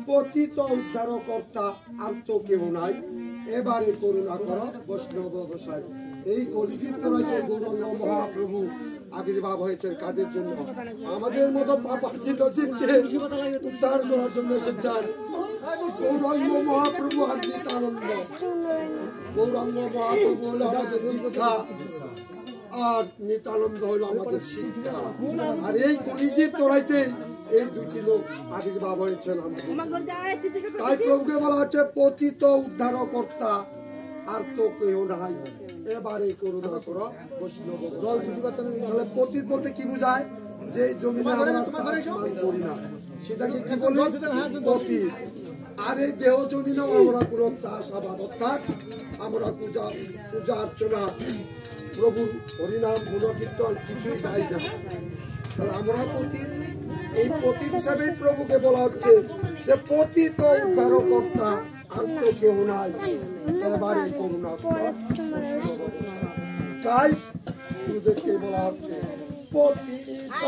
পতিত উদ্ধারকর্তা আর তো কেউ নাই, এবারে করুণা করো বৈষ্ণব গোসাই। এই কলিযুগ গৌরাঙ্গ মহাপ্রভু আবির্ভাব হয়েছে কাদের জন্য? আমাদের মতো পাপার্জিত জীবকে উদ্ধার করার জন্য এসেছেন গৌরাঙ্গ মহাপ্রভু আর নিত্যানন্দ। গৌরাঙ্গ মহাপ্রভু হলো আমাদের দীক্ষা, আর নিত্যানন্দ হলো আমাদের শিক্ষা। আর এই কলিযুগ তোরাইতে এই দুটি লোক আবির্ভাব হয়েছেন। তাই প্রভুকে বলা হচ্ছে পতিত উদ্ধারকর্তা আর তো কেউ নাই, এবারে করুণা করো বৈষ্ণব। পতিত বলতে কি বোঝায়? যে জমিনে আমরা চাষ করি না সেটাকে কি বলি? পতিত। আর এই দেহ জমিনেও আমরা কোনো চাষ আবাদ অর্থাৎ আমরা পূজা অর্চনা প্রভুর হরিনাম গুণকীর্তন কিছুই গাই না, তাহলে আমরা পতিত। এই পতিত হিসাবে প্রভুকে বলা হচ্ছে যে পতিত উদ্ধারকর্তা আর তো কেউ নাই, এবারে করুণা করো। তাই গুরুদেবকে বলা হচ্ছে পতিত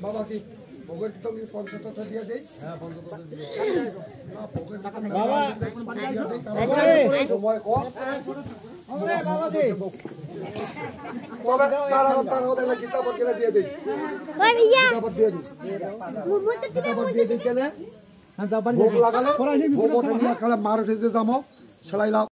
বাবা কি ভোগের তো পঞ্চতত্ত্ব দিয়ে দেই? হ্যাঁ, পঞ্চতত্ত্ব দিয়ে না ভোগের টাকা বাবা সময় কম ওরে বাবা দে বাবা তারা ওদের কিতাব কিনে দিয়ে দেই। ওই ভাইয়া কিতাব দিয়ে দিই, কিতাব দিয়ে দিই কেন? হ্যাঁ, ভোগ লাগালে ভোগ ওঠে নিয়ে কালে মার উঠে যে জামো সেলাই লাভ